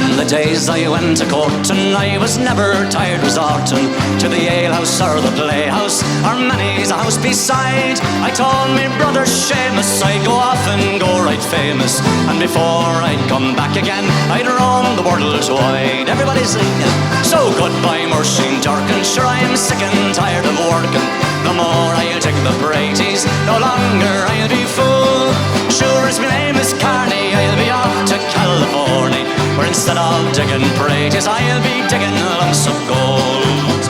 in the days I went to court, and I was never tired resorting to the alehouse or the playhouse, or many's a house beside. I told me brother Seamus I'd go off and go right famous, and before I'd come back again I'd roam the world wide. Everybody's singing, so goodbye Muirsheen, Durkin, sure I'm sick and tired of working. No more I'll take the praties, no longer I'll be fool. Sure as my name is Carney, I'll be off to California, where instead of digging praties I'll be digging lumps of gold.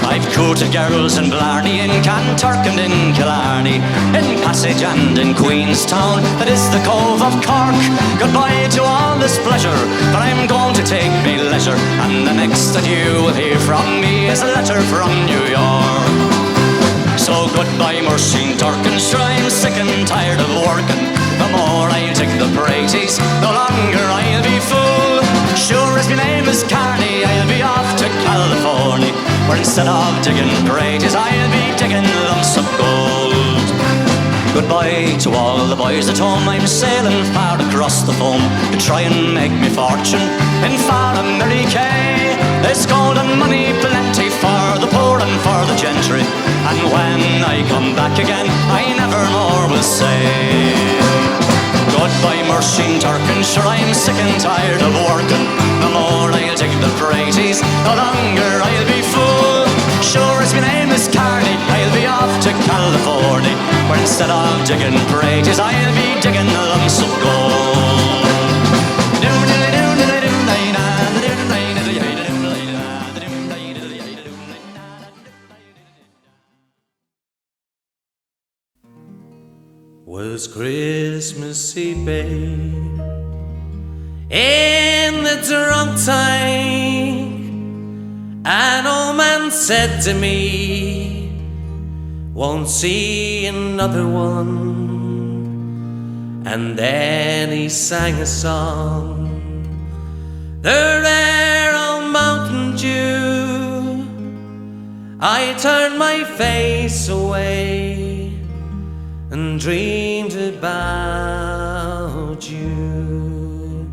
I've courted girls in Blarney, in Canturk and in Killarney, in Passage and in Queenstown, that is the Cove of Cork. Goodbye to all this pleasure, for I'm going to take me leisure, and the next that you will hear from me is a letter from New York. So goodbye Muirsheen, Durkin, sure I'm sick and tired of working. No more I'll take the praties, no longer I'll be fool. Sure as my name is Carney, I'll be off to California, where instead of digging praties I'll be digging lumps of gold. Goodbye to all the boys at home, I'm sailing far across the foam to try and make me fortune in far America. There's gold and money plenty for the poor and for the gentry, and when I come back again I never more will say. Goodbye Muirsheen, Durkin, sure I'm sick and tired of working. No more I'll take the praties, no longer I'll be fool. Sure as my name is Carney, I'll be off to California, where instead of digging praties I'll be digging lumps of gold. Was Christmas Eve, babe, in the drunk tank, an old man said to me, won't see another one. And then he sang a song, the rare old Mountain Dew. I turned my face away and dreamed about you.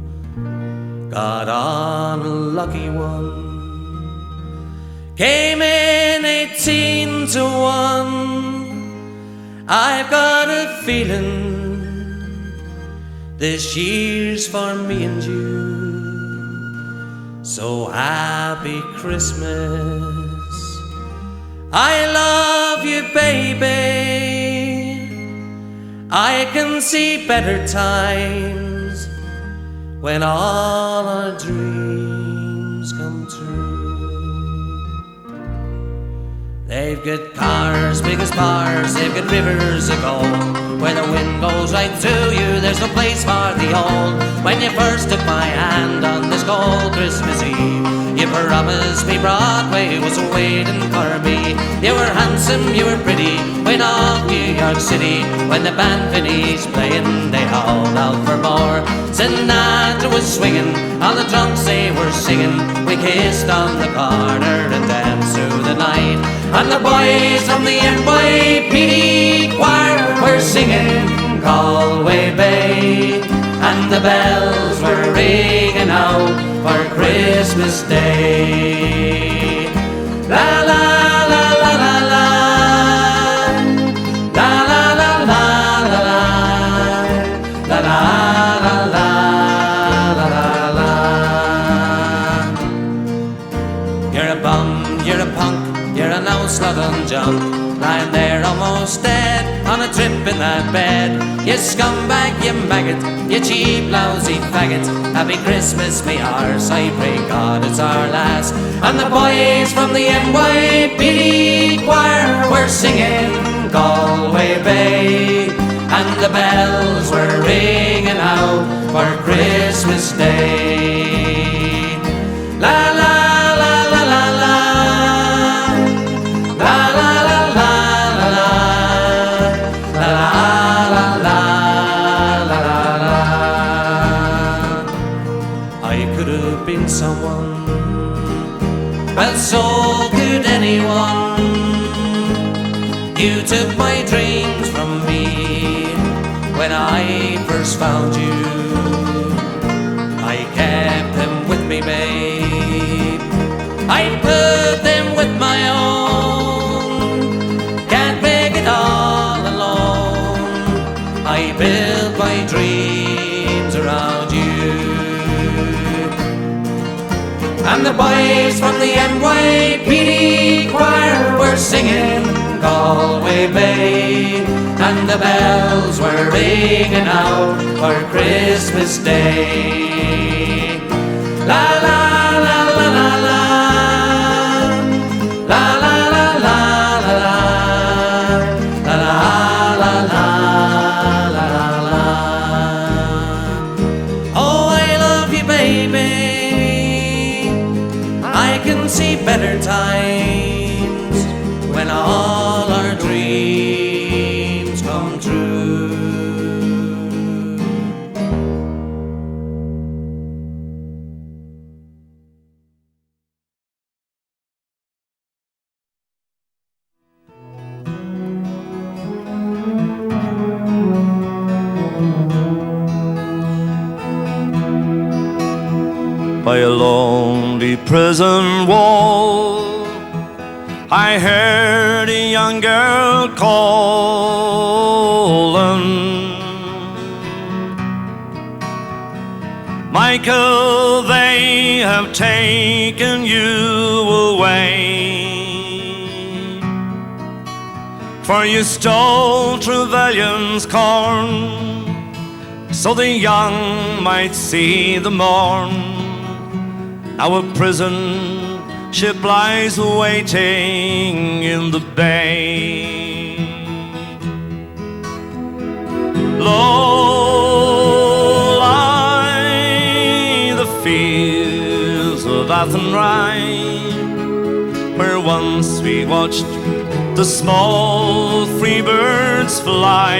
Got on a lucky one, came in 18 to 1. I've got a feeling this year's for me and you. So happy Christmas, I love you, baby. I can see better times when all our dreams come true. They've got cars big as bars, they've got rivers of gold. Where the wind goes right through you, there's no place for the old. When you first took my hand on this cold Christmas Eve, you promised me Broadway was waiting for me. You were handsome, you were pretty, went off New York City. When the band finished playing, they hauled out for more. Sinatra was swinging, all the drunks they were singing. We kissed on the corner and danced through the night. And the boys from the NYPD choir were singing Galway Bay, and the bells were ringing out for Christmas Day. La la la la la la, la la la la la la, la la la la la la. You're a bum, you're a punk, you're an old slut on junk, lying there almost dead on a trip in that bed. You scumbag, you maggot, you cheap lousy faggot. Happy Christmas, me arse, I pray God it's our last. And the boys from the NYPD choir were singing Galway Bay, and the bells were ringing out for Christmas Day. La la la la la la, la la la la la la, la la la la la. I could have been someone, well, so could anyone. You took my dreams from me when I first found you. I kept them me, babe. I put them with my own. Can't make it all alone. I build my dreams around you. And the boys from the NYPD choir were singing Galway Bay, and the bells were ringing out for Christmas Day. La la la la la la, la la la la la la, la la la la la la. Oh, I love you, baby. I can see better times when all our dreams come true. By a lonely prison wall, I heard a young girl calling, Michael, they have taken you away, for you stole Trevelyan's corn, so the young might see the morn. Now a prison ship lies waiting in the bay. Low lie the fields of Athenry, where once we watched the small free birds fly.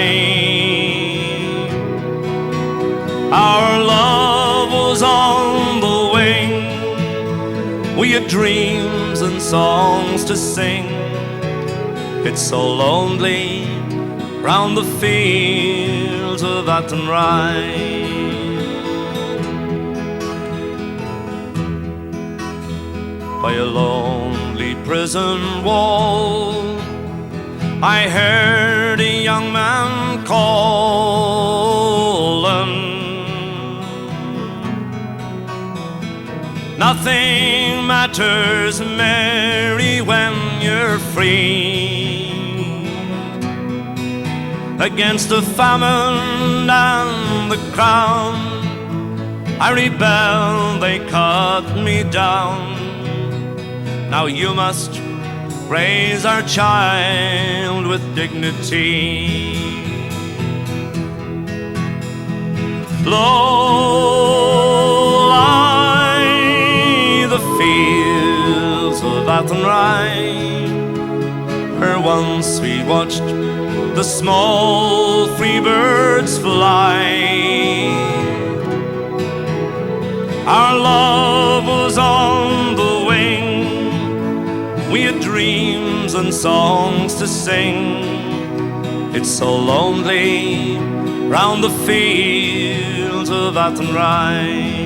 Our love was on the wing, we had dreams and songs to sing. It's so lonely round the fields of Athenry. By a lonely prison wall, I heard a young man calling, nothing matters, Mary, when you're free. Against the famine and the crown, I rebelled, they cut me down. Now you must raise our child with dignity. Low lie the fields of Athenry, where once we watched the small free birds fly. Our love was on the wing, we had dreams and songs to sing. It's so lonely round the fields of Athenry.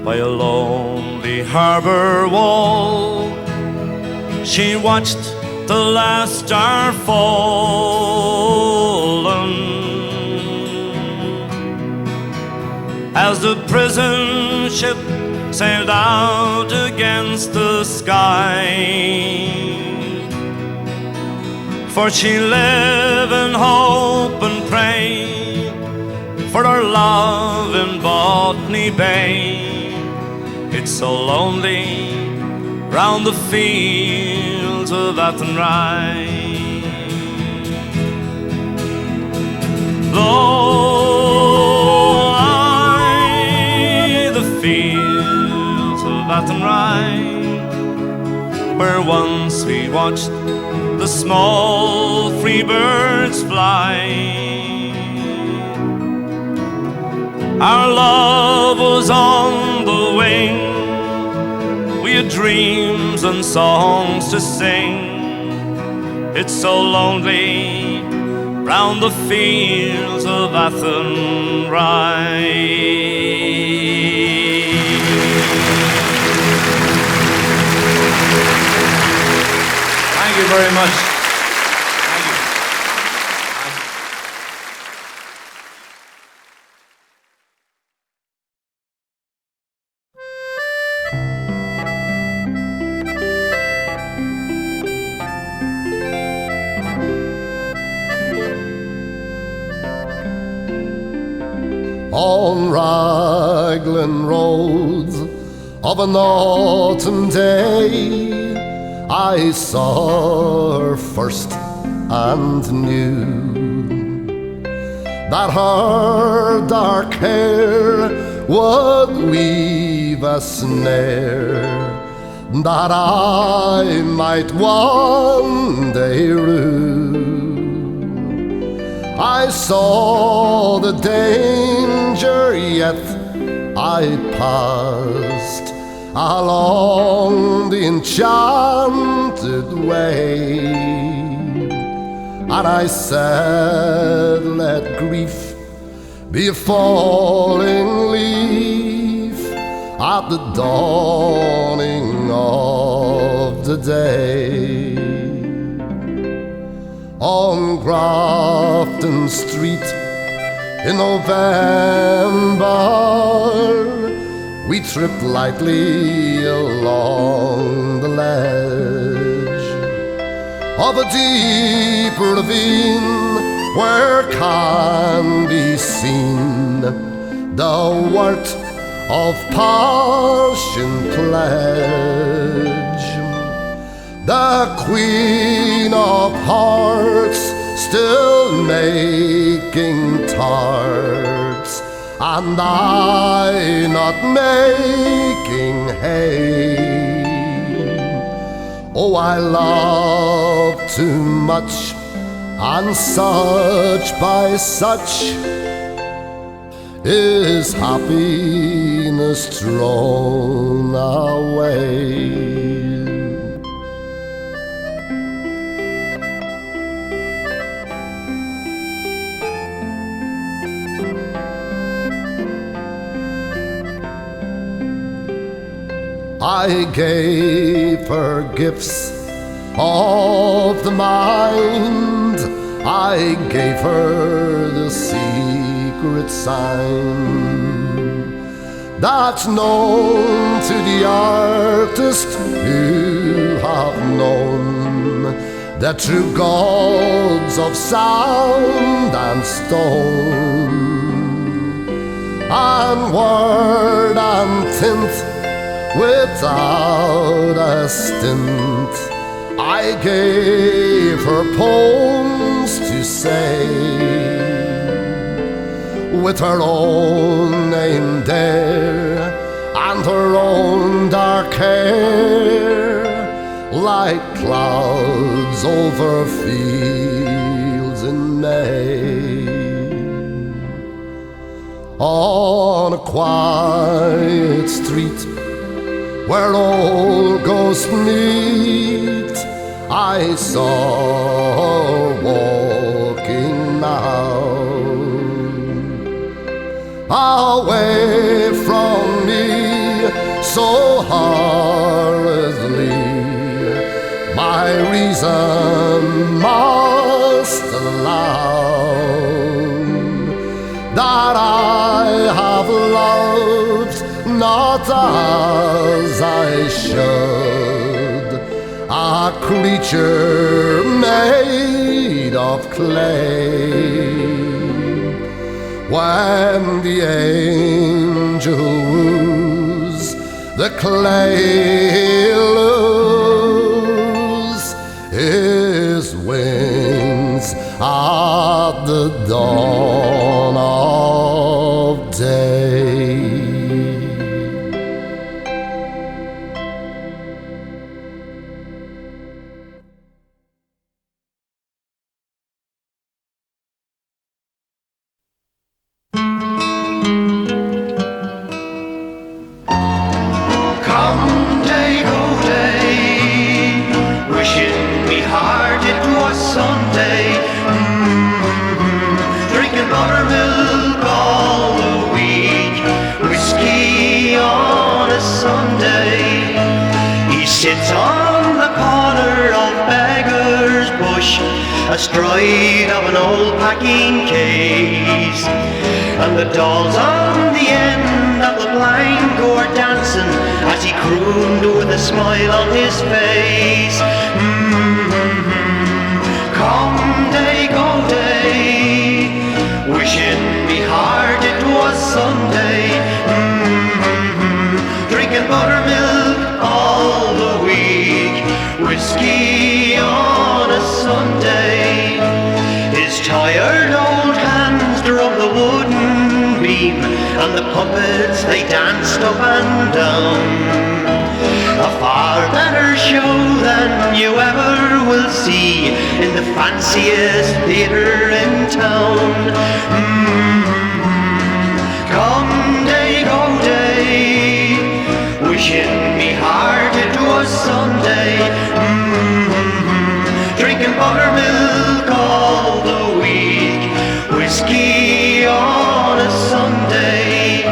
By a lonely harbour wall, she watched the last star fallen, as the prison ship sailed out against the sky. For she lived in hope and pray for her love in Botany Bay. It's so lonely round the fields of Athenry. Though I the fields of Athenry, where once we watched the small free birds fly, our love was on the wing. We had dreams and songs to sing. It's so lonely round the fields of Athenry. Thank you very much. Thank you. On Raglan roads of an autumn day, I saw her first and knew that her dark hair would weave a snare that I might one day rue. I saw the danger, yet I passed along the enchanted way, and I said, let grief be a falling leaf at the dawning of the day. On Grafton Street in November, we tripped lightly along the ledge of a deep ravine where can be seen the wort of Passion Pledge. The Queen of Hearts still making tarts, and I not making hay. Oh, I love too much, and such by such is happiness thrown away. I gave her gifts of the mind, I gave her the secret sign that's known to the artist who have known the true gods of sound and stone, and word and tint without a stint. I gave her poems to say, with her own name there and her own dark hair, like clouds over fields in May. On a quiet street where old ghosts meet, I saw her walking now, away from me so hurriedly. My reason must allow that I have loved not as I should, a creature made of clay. When the angel woos, the clay lose his wings at the dawn. on the corner of Beggar's Bush, astride of an old packing case, and the dolls on the end of the blind were dancing as he crooned with a smile on his face. Come day, go day, wishing me heart it was Sunday. Drinking buttermilk all the week, whiskey on a Sunday. His tired old hands drove the wooden beam, and the puppets they danced up and down. A far better show than you ever will see in the fanciest theatre in town. Come day, go day, wishing me heart it was Sunday. Drinking buttermilk all the week, whiskey on a Sunday.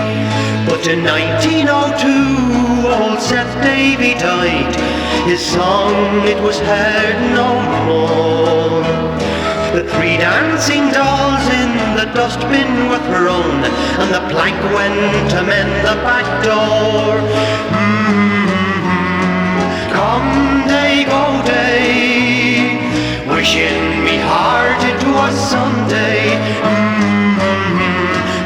But in 1902 old Seth Davey died. His song it was heard no more. The three dancing dolls in the dustbin were thrown, and the plank went to mend the back door. Come day, go day, wishing me heart it was Sunday.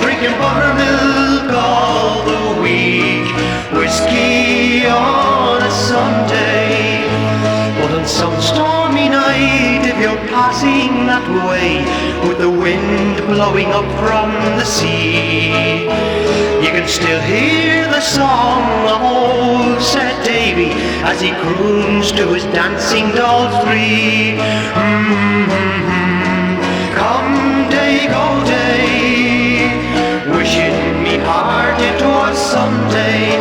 Drinking buttermilk all the week, whiskey on a Sunday. But on some stormy night, if you're passing that way, with the wind blowing up from the sea, you can still hear the song of old Seth Davey as he croons to his dancing dolls three. Come day, go day, wishing me heart it was Sunday.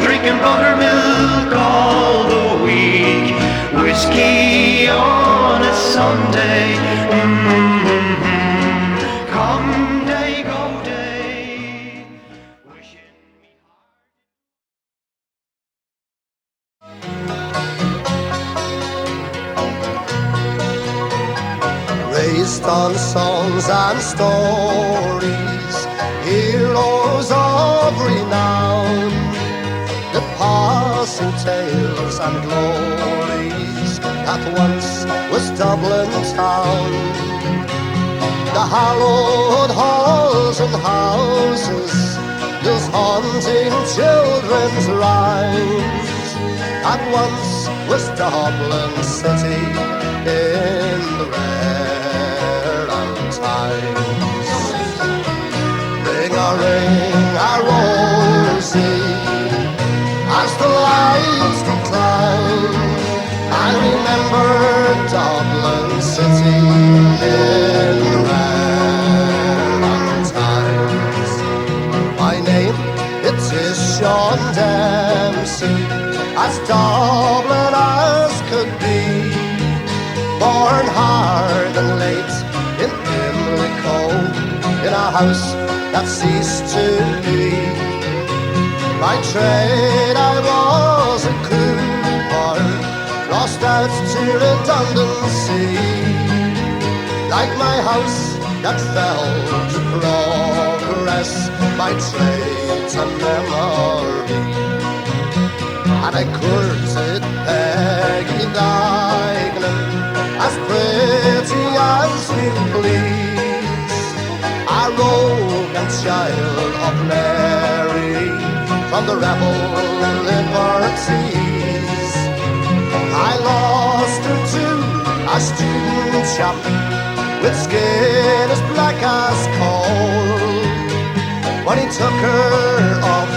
Drinking buttermilk all the week, whiskey on a Sunday. Come day, go day, wishing me Raised on songs and stories, heroes of renown, the passing tales and glories that once was Dublin town. The hallowed halls and houses, those haunting children's rhymes, that once was Dublin city in the rare old times. Ring a rosy, as the lights decline, I remember Dublin city in the rare old times. My name, it is Sean Dempsey, as Dublin as could be, born hard and late in Pimlico, in a house that ceased to be. By trade I was a cooper, lost out to redundancy, like my house that fell to progress, by trade to memory. And I courted Peggy Dignam, as pretty as we please, a rogue and child of Mary, from the rebel liberties. I lost her to a student chap with skin as black as coal. When he took her off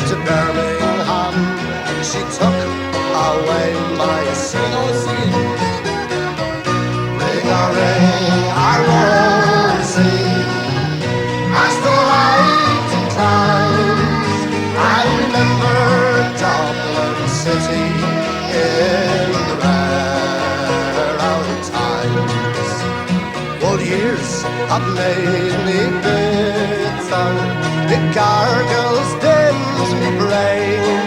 to Birmingham, she took away my soul. Ring a rosy, as the light declines, I remember Dublin city in the rare old times. Old years have made me bitter, it gargles dins me brain,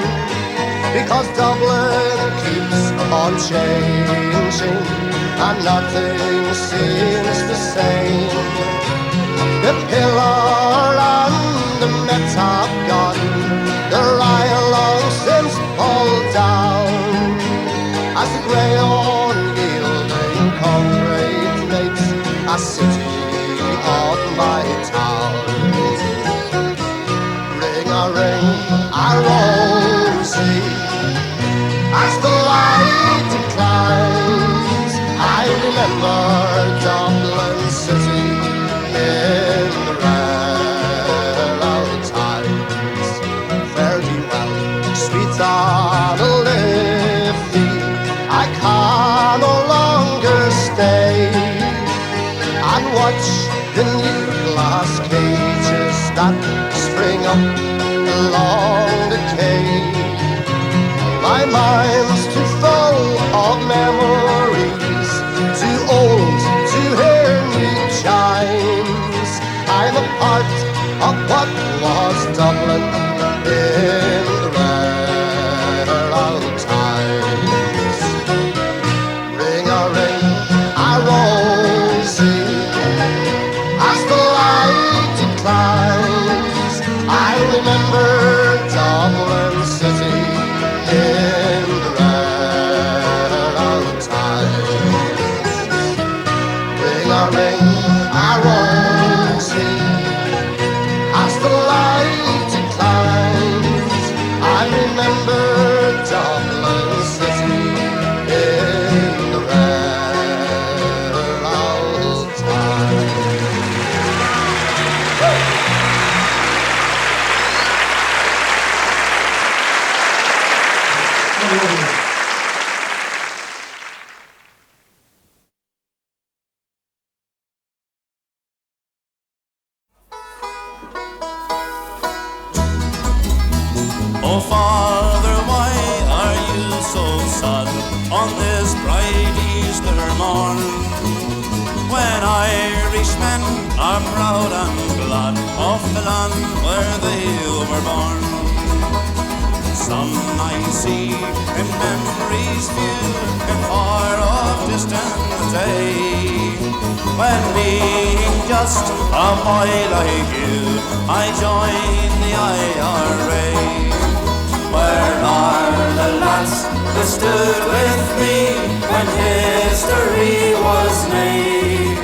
because Dublin keeps on changing, and nothing seems the same. The pillar and the Met have gone, the rail long since pulled down, as the grey unyielding concrete makes a city of my town. Ring a ring, a rosy, as the light declines, I remember Dublin city in the rare old times. Fare thee well, sweet Liffey, I can no longer stay and watch the new glass cages that spring up along the quay. My mind's too full of memories, too old to hear new chimes. I'm a part of what was Dublin in the rare old times. Ring a ring, a rosy, as the light declines, I remember Dublin city in the rare old times. Ring a ring, a rosy, as the light declines, I remember Dublin city in the rare old times. Oh, Father, why are you so sad on this bright Easter morn? When Irishmen are proud and glad of the land where they were born. Some I see in memories few in far off distant day, when being just a boy like you, I joined the IRA. Where are the lads who stood with me when history was made?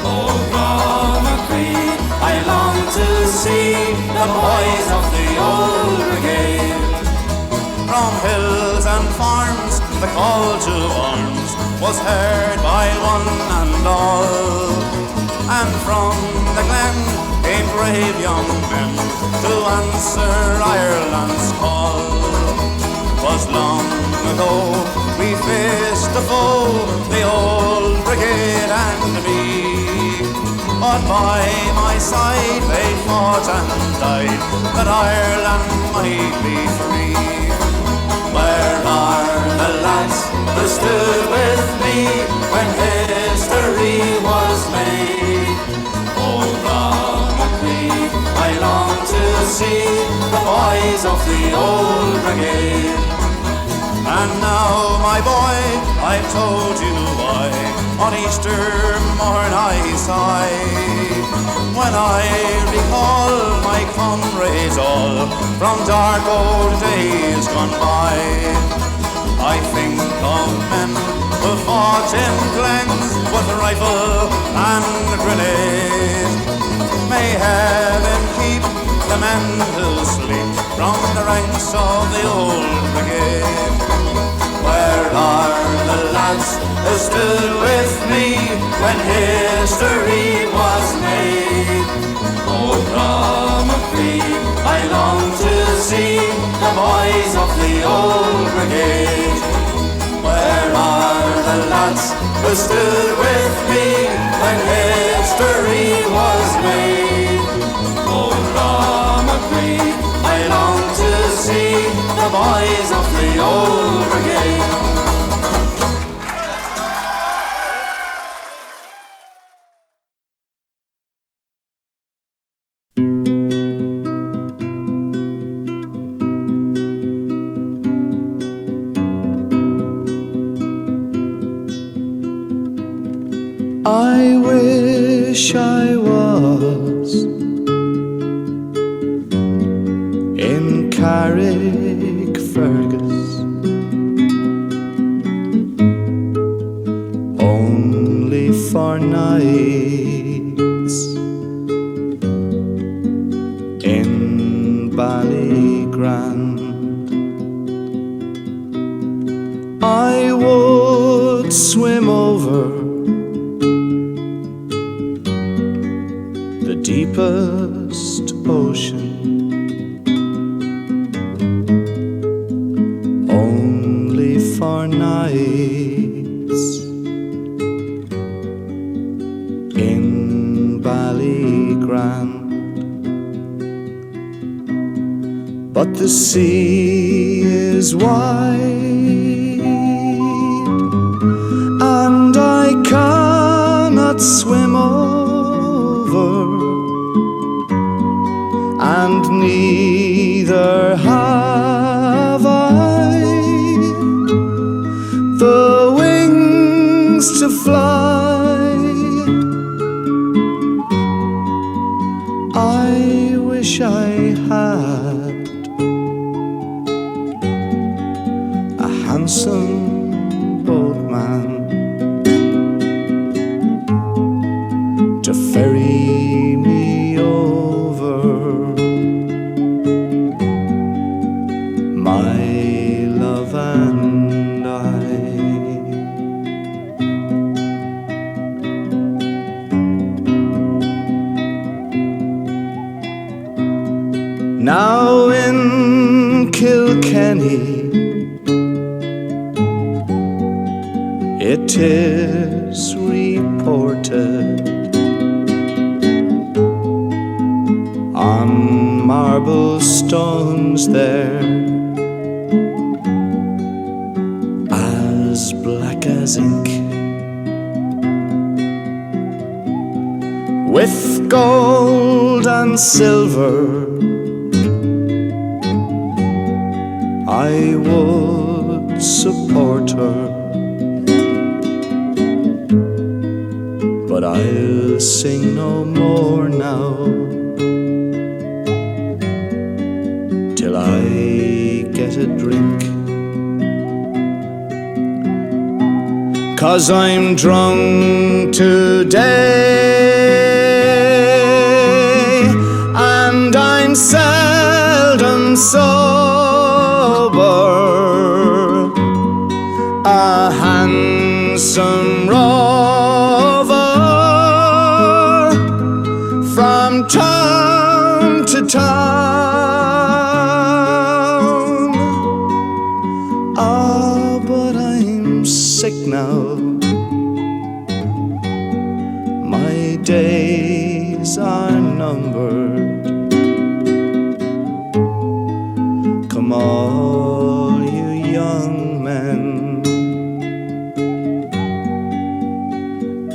Oh, Bromacree, I long to see the boys of the old brigade. From hills and farms the call to arms was heard by one and all, and from the glen came brave young men to answer Ireland's call. 'Twas long ago we faced the foe, the old brigade and me, but by my side they fought and died that Ireland might be free. Where are the lads who stood with me when history was made? Oh, Bromacree, I long to see the boys of the old brigade. And now, my boy, I've told you why on Easter morn I sigh, when I recall my comrades all from dark old days gone by. I think of men who fought in glens with rifle and grenade. May heaven keep the men who sleep from the ranks of the old brigade. Where are the lads who stood with me when history was made? Oh, Bromacree, I long to see the boys of the old brigade. Where are the lads who stood with me when history was made? Oh, Bromacree, I long to see the boys of the old brigade. I wish I was in Carrickfergus, only for nights in Ballygrand. I would swim over the deepest ocean, only for nights in Ballygrand. But the sea is wide, and I cannot swim over, and neither have I the wings to fly. I wish I had a handsome boatman to ferry me over, my love and I. Now in Kilkenny it is reported on marble stones there, as black as ink, with gold and silver, I would support her. But I'll sing no more now, till I get a drink. 'Cause I'm drunk today, and I'm seldom sober. A handsome rover from town to town. Ah, but I'm sick now, my days are numbered. Come all you young men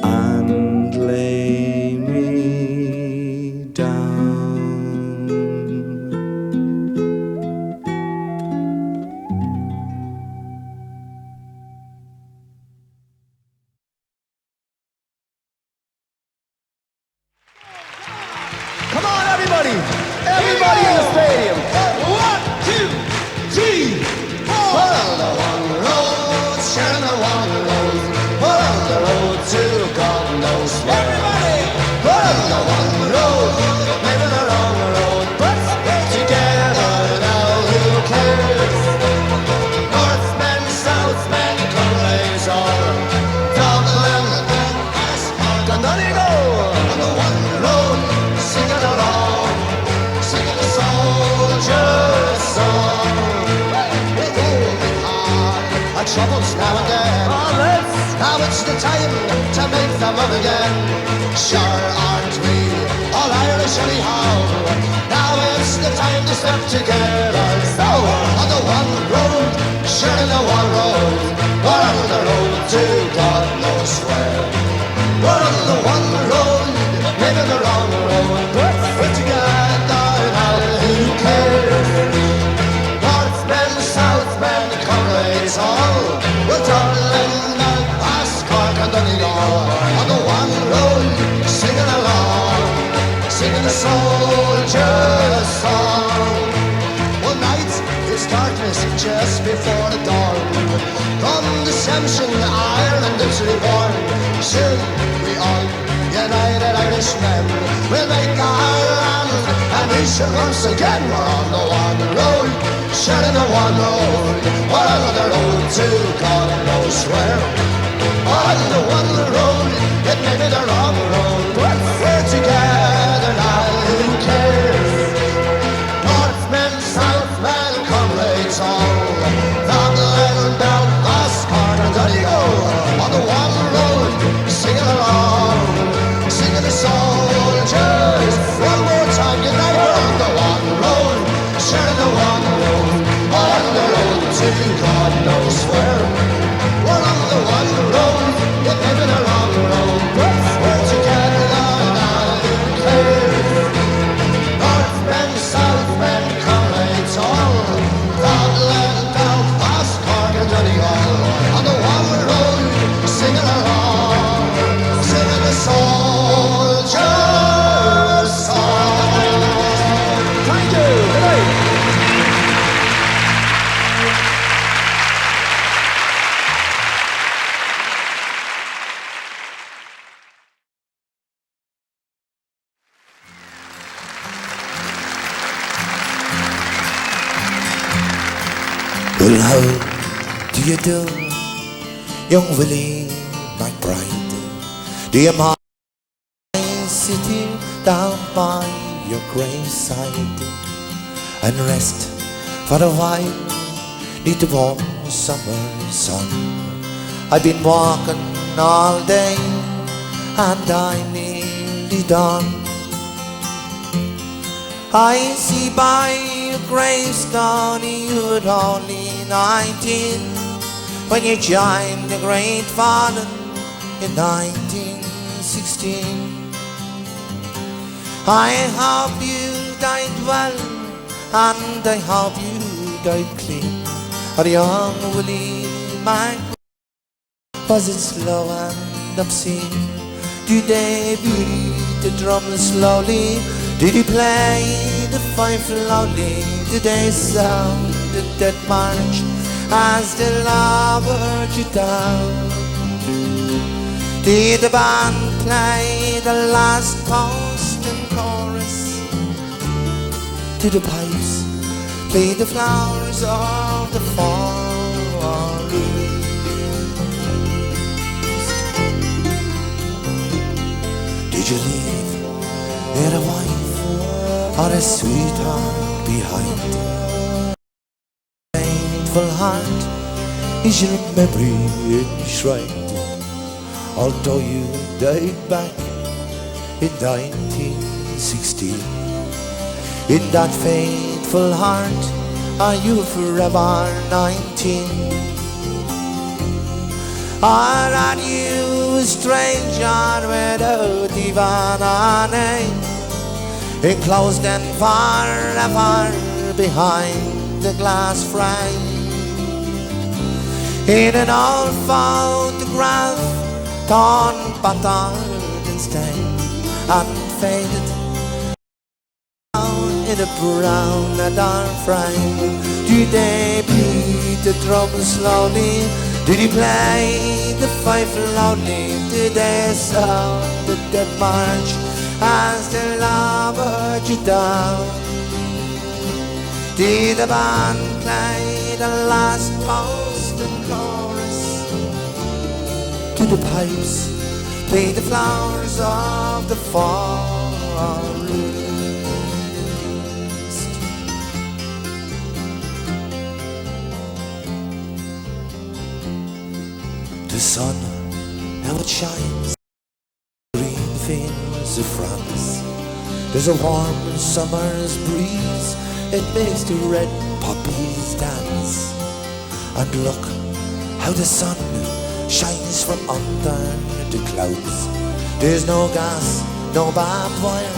and lay me down. Come on, everybody! Everybody in the stadium! 1, 2, 3, 4! We're on the one road, sharing the one road. We're on the road to God knows where. Everybody! We're on the one road, maybe the wrong road, but together now, who cares? Northmen, Southmen, Conrays, or Dublin, Ascot, and Donegal. On the one road, singing along, singing a soldier's song. Our troubles now and then. Now it's the time to make them up again. Sure aren't we all Irish anyhow? Now it's the time to step together. So on the one road, sharing the one road. We're on the road to God knows where. We're on the one road, maybe the wrong road, but we're together now, who cares? Northmen, Southmen, Conrays, all. We're Dublin and Ascot and Donegal. On the one before the dawn. From the Samson, Ireland it's reborn. Soon we all united Irishmen will make our land, and we shall once again. We're on the one road, sharing the one road. We're on the road to God knows where. On the one road, it may be the wrong road, but we're together now. Who cares? Northmen, Southmen, comrades all, Raglan, Belfast, Cork and Doyle. On the one road, singing along, singing the soldiers. One more time, unite. We're on the one road, sharing the one road. On the road to God knows where. We're on the one road, it may be the wrong road, but we're together now. Who cares? Northmen, Southmen, comrades all, Dublin, Belfast, Cork and Doyle. On the one road, singing along, singing the soldier's song. Thank you. Good night. Well, how do you do, young Willie McBride? Do you mind sitting down by your graveside and rest for a while neath the warm summer sun? I've been walking all day and I'm nearly done. I see by your gravestone you were only 19 when you joined the Great Fallen in 1916. I hope you died well and I hope you died clean. Or young Willie Mac, was it slow and obscene? Did they beat the drum slowly? Did he play the fife loudly? Did they sound the dead march as they lowered you down? Did the band play the last post and chorus? Did the pipes play the flowers of the forest? Did you leave there a wife or a sweetheart behind? Painful heart is your memory enshrined, although you died back in 1916. In that faithful heart are you forever 19? Or are you a stranger without even a name, enclosed and forever behind the glass frame? In an old photograph, torn, battered and stained and faded, in a brown leather frame. Did they beat the drum slowly? Did he play the fife loudly? Did they sound the dead march as they lowered you down? Did the band play the last post and chorus? Did the pipes play the flowers of the forest? The sun, now it shines, green fields of France. There's a warm summer's breeze, it makes the red poppies dance. And look how the sun shines from under the clouds. There's no gas, no barbed wire,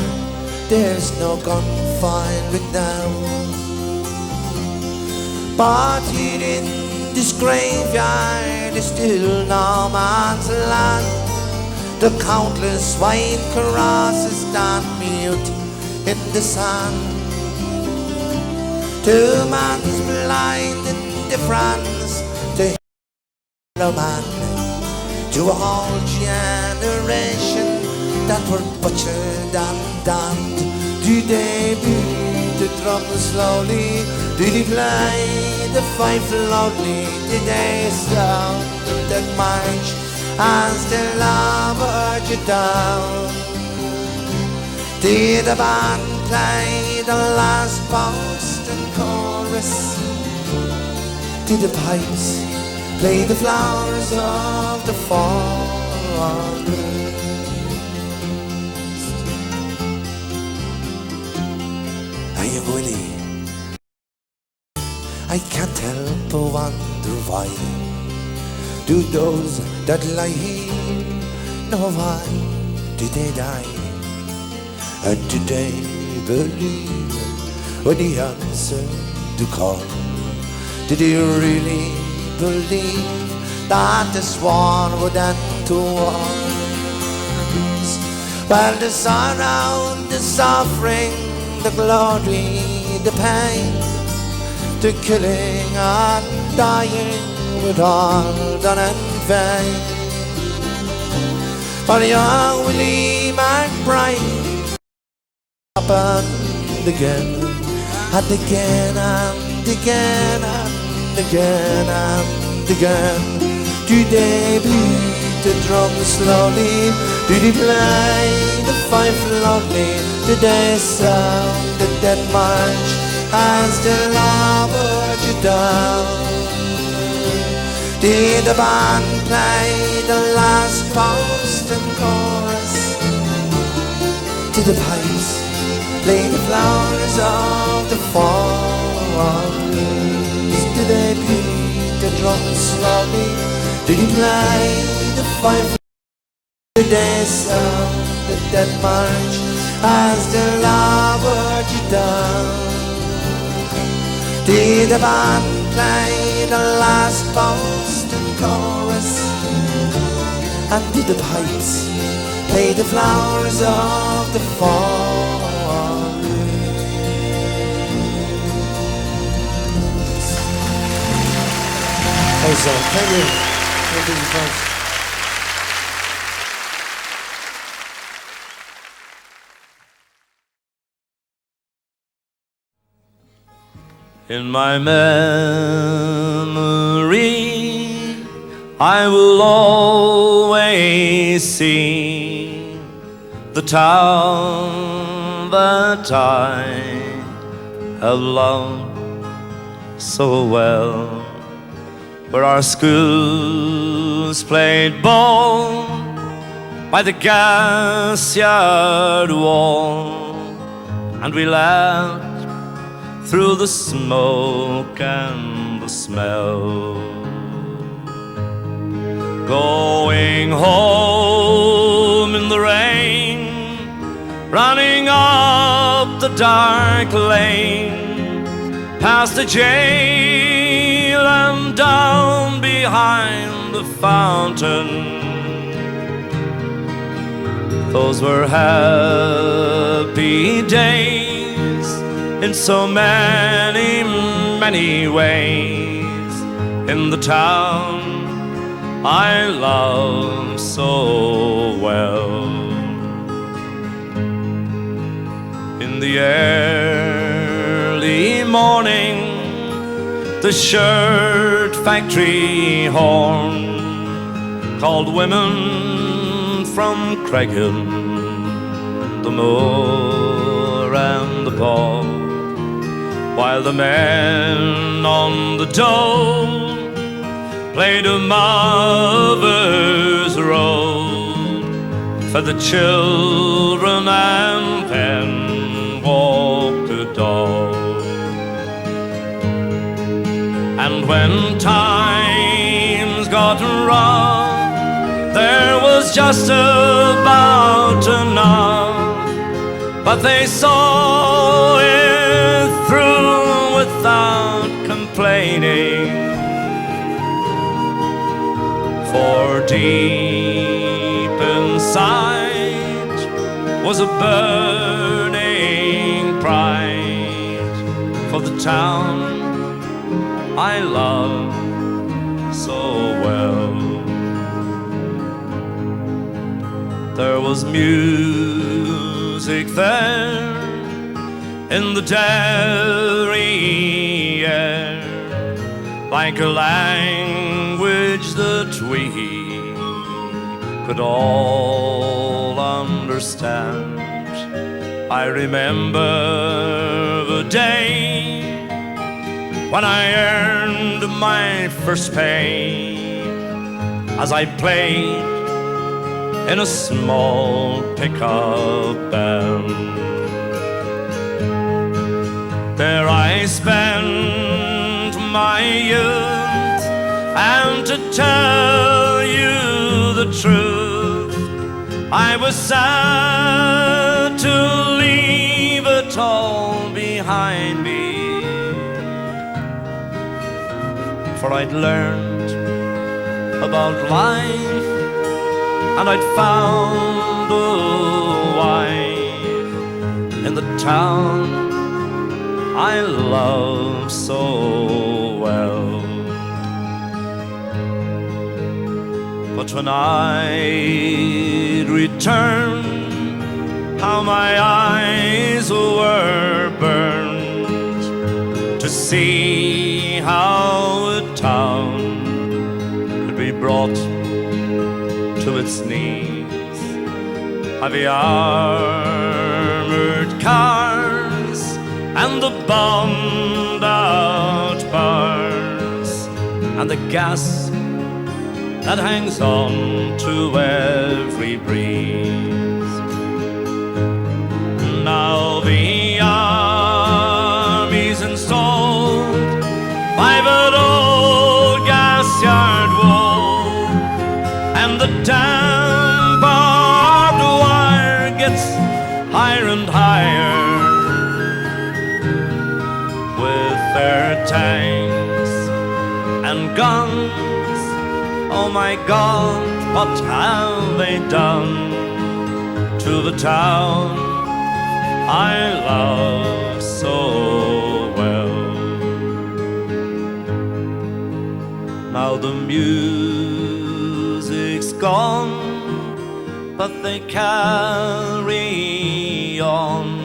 there's no gunfire now. But here in this graveyard is still no man's land. The countless white crosses stand mute in the sand. 2 man's blind and difference to a man, to a whole generation that were butchered and damned. Do they beat the drum slowly? Do they play the fife loudly? Did they sound the march as they lowered you down? Did the band play the last post and chorus? Did the pipes play the flowers of the forest? I am Willie. I can't help but wonder why do those that lie here know why did they die? And did they believe when he answered the call? Did he really believe that this war would end to wars? Well, the sorrow, the suffering, the glory, the pain, the killing and dying with all done in vain. For young Willie McBride happened again and again and again and again and again. Do they beat the drum slowly? Do they play the fife loudly? Do they sound the dead march as they lowered you down? Did the band play the last post and chorus? Did the pipes play the flowers of the forest? Did they beat the drum slowly? Did he play the fife? Did they sound the dead march as they lowered you down? Did the band play the last post and chorus? And did the pipes play the flowers of the forest? Thank you. Thank you, folks. In my memory, I will always see the town that I have loved so well, where our schools played ball by the gas yard wall, and we laughed through the smoke and the smell. Going home in the rain, running up the dark lane, past the jail and down behind the fountain. Those were happy days in so many, many ways, in the town I love so well. In the early morning, the shirt factory horn called women from Craighill, the moor and the paw, while the men on the dole played a mother's role, fed the children and then walked the dog. And when times got rough, there was just about enough, but they saw it through without complaining. For deep inside was a burning pride for the town I love so well. There was music there in the dairy air, like a language that we could all understand. I remember the day when I earned my first pay, as I played in a small pickup band. There I spent my youth, and to tell you the truth, I was sad to leave it all behind me, for I'd learned about life, and I'd found a wife in the town I love so well. But when I'd return, how my eyes were burned to see how a town could be brought to its knees by the armoured cars and the bombed out bars, and the gas that hangs on to every breeze. Now the army's installed by that old gas yard wall, and the damn barbed wire gets higher and higher. Their tanks and guns, oh my God, what have they done to the town I love so well? Now the music's gone, but they carry on,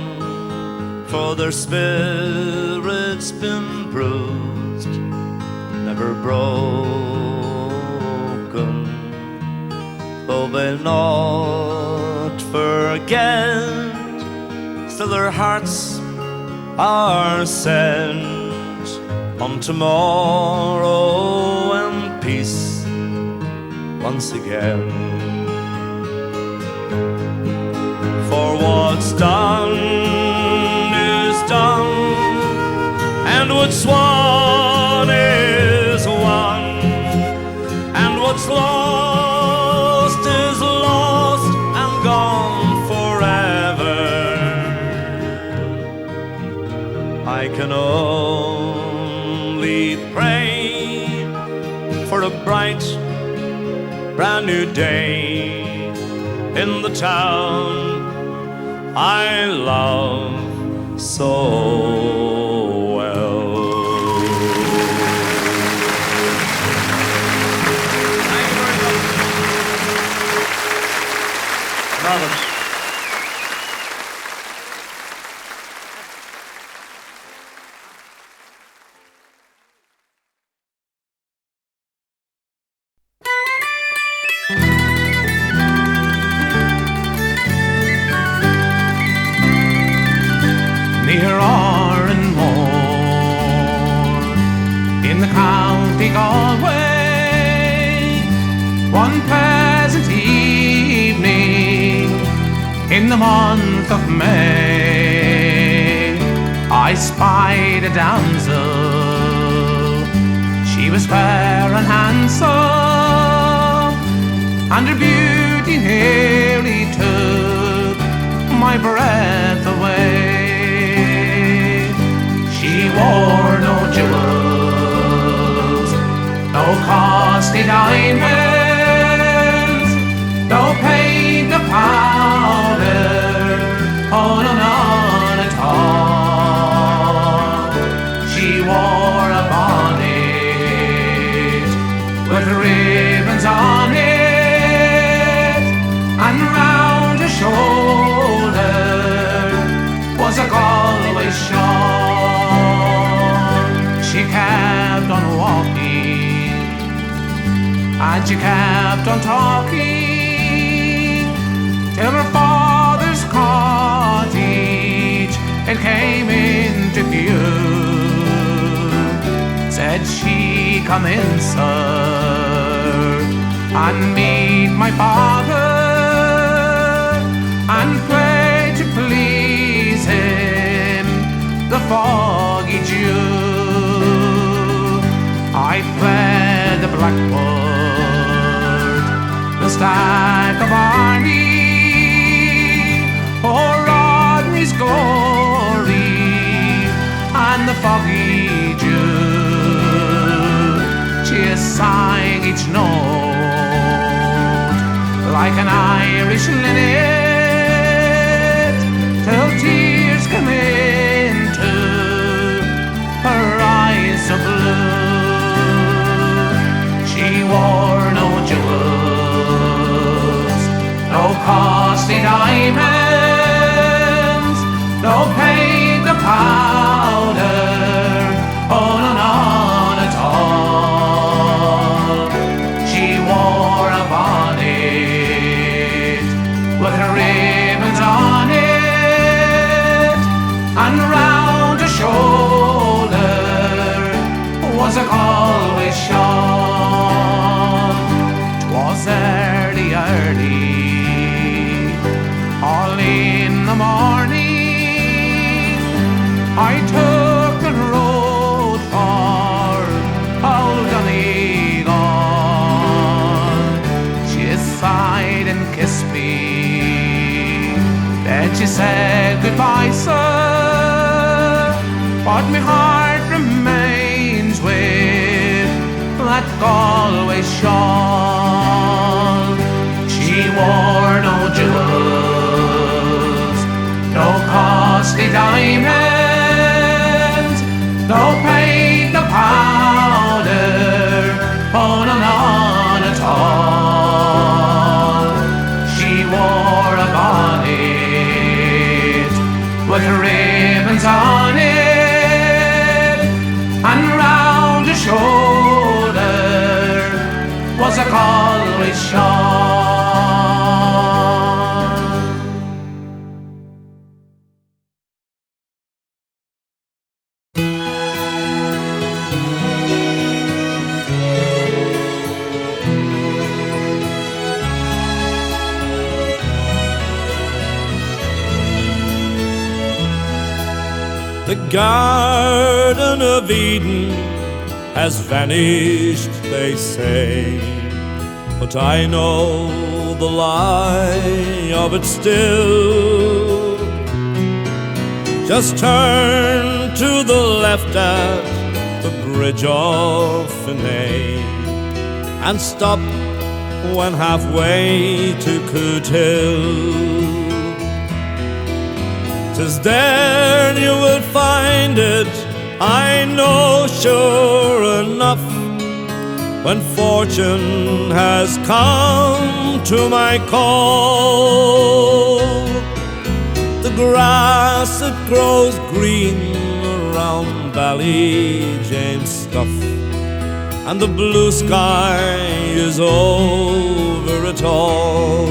for their spirit's been bruised, never broken. Though they'll not forget, still their hearts are sent on tomorrow and peace once again. For what's done done, and what's won is won, and what's lost is lost and gone forever. I can only pray for a bright, brand new day in the town I love so well. Thank you very much. Bravo. Near Oranmore, in the county Galway, one pleasant evening in the month of May, I spied a damsel. She was fair and handsome, and her beauty nearly took my breath away. She wore no jewels, no costly diamonds, no paint, no powder, oh no, none at all. She wore a bonnet ribbons on it, and round her shoulder was a Galway shawl. She kept on walking, and she kept on talking, till her father's cottage it came into view. Said she, "Come in, sir, and meet my father, and pray to please him, the foggy Jew." I fled the blackbird, the stack of army, oh Rodney's glory, and the foggy Jew. She sang each note like an Irish linnet, till tears came into her eyes so blue. She wore no jewels, no costly diamonds, no paint, no powder, oh no, none at all. She wore a bonnet with her ribbons on it, and round her shoulder was a Galway shawl. 'Twas early, all in the morning, I took the road for old Donegal. She sighed and kissed me, then she said, "Goodbye, sir, but my heart remains with that Galway shawl." She wore no jewels, no costly diamonds, no paint, no powder, oh no, none at all. She wore a bonnet with ribbons on it, and round her shoulder was a Galway shawl. The Garden of Eden has vanished, they say, but I know the lie of it still. Just turn to the left at the bridge of Finney, and stop when halfway to Coot Hill. 'Tis there you will find it, I know sure enough, when fortune has come to my call. The grass it grows green around Ballyjames stuff, and the blue sky is over it all.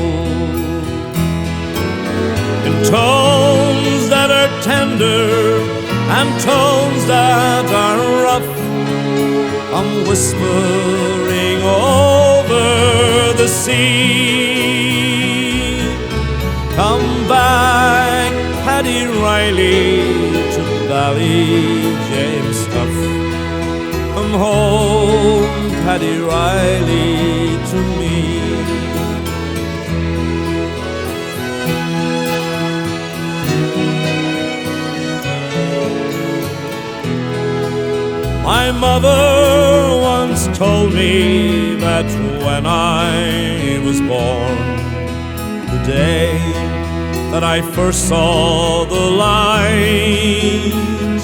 In tones that are tender and tones that are rough, I'm whispering over the sea. Come back, Paddy Reilly, to Ballyjames stuff. Come home, Paddy Reilly, to me. My mother once told me that when I was born, the day that I first saw the light,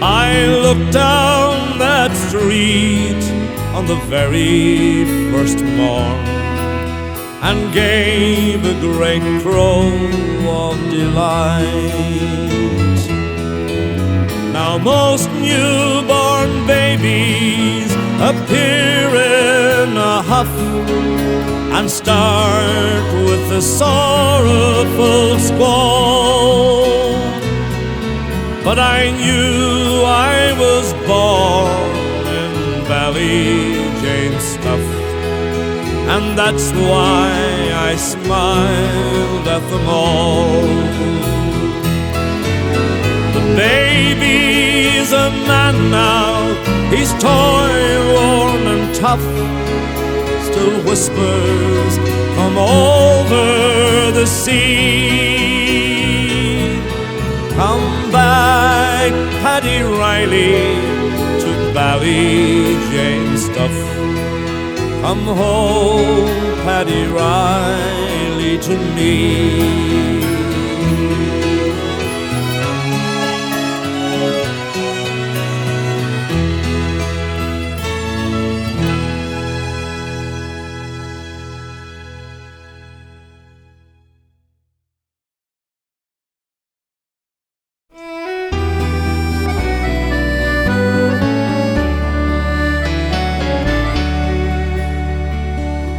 I looked down that street on the very first morn, and gave a great crow of delight. Now most newborn babies appear in a huff and start with a sorrowful squall, but I knew I was born in Ballyjane's stuff, and that's why I smiled at them all. The baby's a man now, he's toil-worn and tough, still whispers from over the sea. Come back, Paddy Reilly, to Ballyjane's stuff. Come home, Paddy Reilly, to me.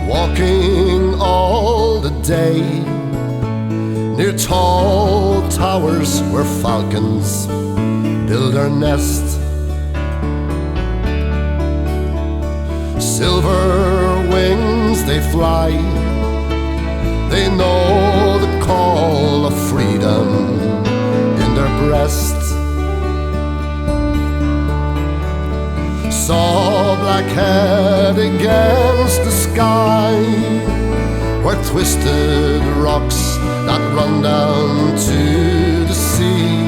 Walking all the day near tall towers where falcons build their nest. Silver wings they fly, they know the call of freedom in their breast. Saw blackhead against the sky, where twisted rocks that run down to the sea.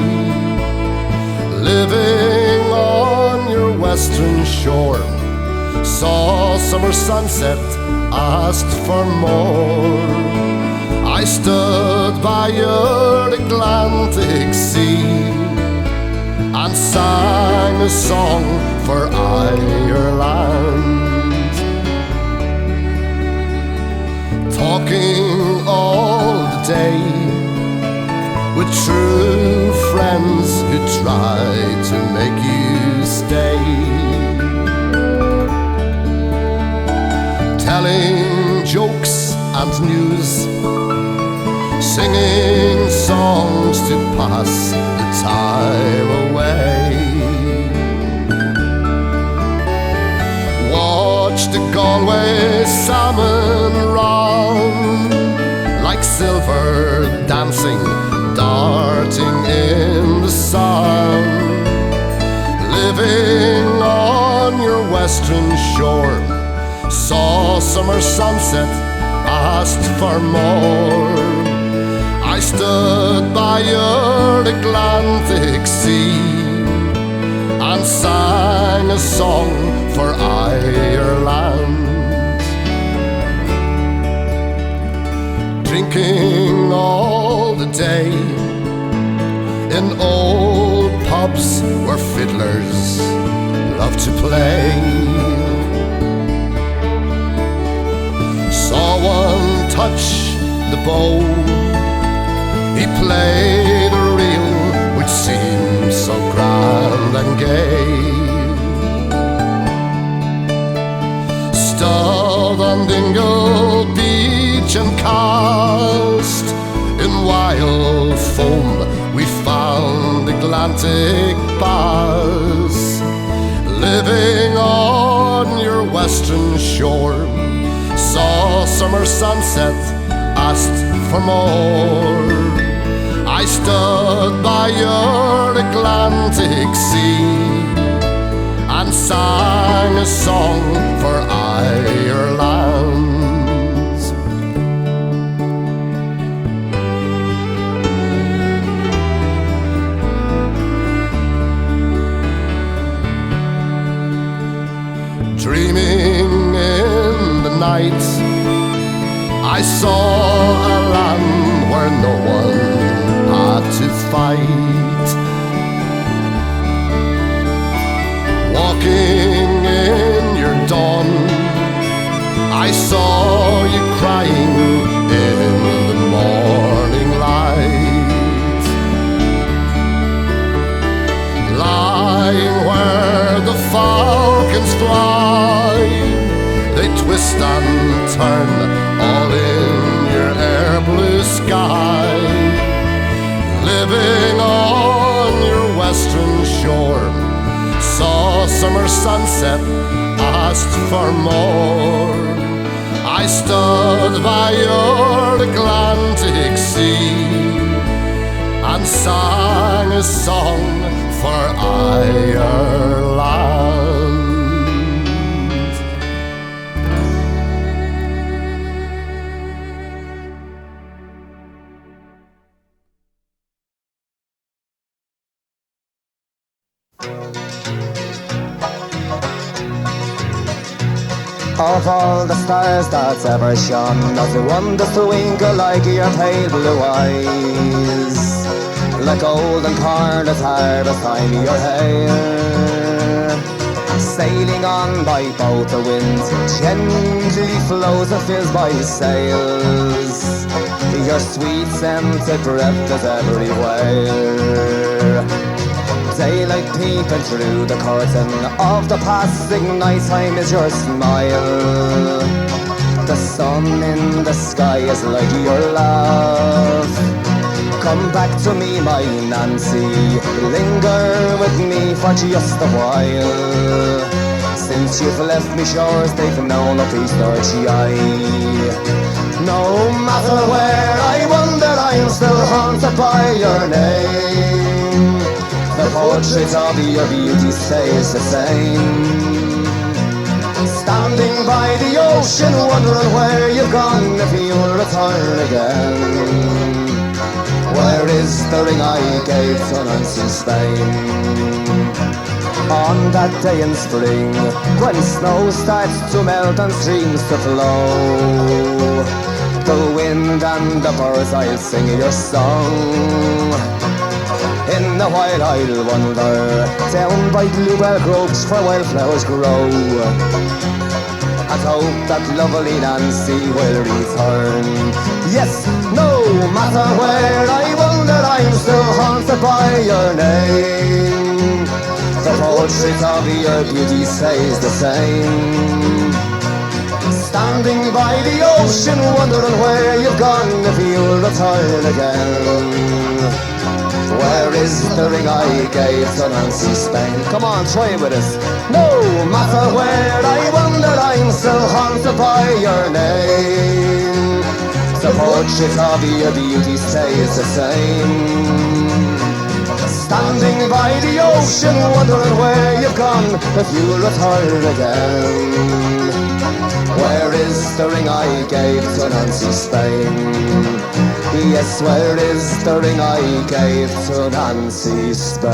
Living on your western shore, saw summer sunset, asked for more. I stood by your Atlantic sea and sang a song for Ireland, talking all the day with true friends who try to make you stay, telling jokes and news, singing songs to pass the time away. Watch the Galway salmon run like silver dancing, darting in the sun. Living on your western shore, saw summer sunset, asked for more. I stood by your Atlantic sea and sang a song for Ireland, drinking all the day in old pubs where fiddlers love to play. Saw one touch the bow, he played a reel which seemed so grand and gay. Stood on Dingle Beach and cast in wild foam, we found Atlantic bars. Living on your western shore, saw summer sunset, asked for more. I stood by your Atlantic sea and sang a song for Ireland. Dreaming in the night, I saw a land where no one had to fight. Walking in your dawn I saw you crying in the morning light, lying where the falcons fly. They twist and turn all in your air blue sky, living on your western shore. Saw summer sunset, asked for more. I stood by your Atlantic sea and sang a song for Ireland. Of all the stars that's ever shone, not the one that's twinkle like your pale blue eyes, like golden corn at harvest time, your hair sailing on by both the winds, gently flows and fills by sails. Your sweet scented breath is everywhere. Daylight peeping through the curtain of the passing nighttime is your smile. The sun in the sky is like your love. Come back to me, my Nancy, linger with me for just a while. Since you've left me shores, they've known no peace nor joy. No matter where I wander, I'm still haunted by your name. The portrait of your beauty stays the same. Standing by the ocean, wondering where you've gone, if you'll return again. Where is the ring I gave to Nancy in Spain? On that day in spring, when snow starts to melt and streams to flow, the wind and the birds, I'll sing your song. In the while I'll wander down by bluebell groves where wildflowers grow, and hope that lovely Nancy will return. Yes, no matter where I wander, I'm still haunted by your name. The portrait of your beauty stays the same. Standing by the ocean, wondering where you've gone, if you'll return again. Where is the ring I gave to Nancy Spain? Come on, try it with us. No matter where I wander, I'm still haunted by your name. The portrait of your beauty stays the same. Standing by the ocean, wondering where you've gone, if you'll return again. Where is the ring I gave to Nancy Spain? Yes, where is the ring I gave to Nancy Spain?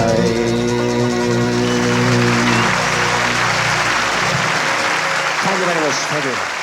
Thank you very much. Thank you.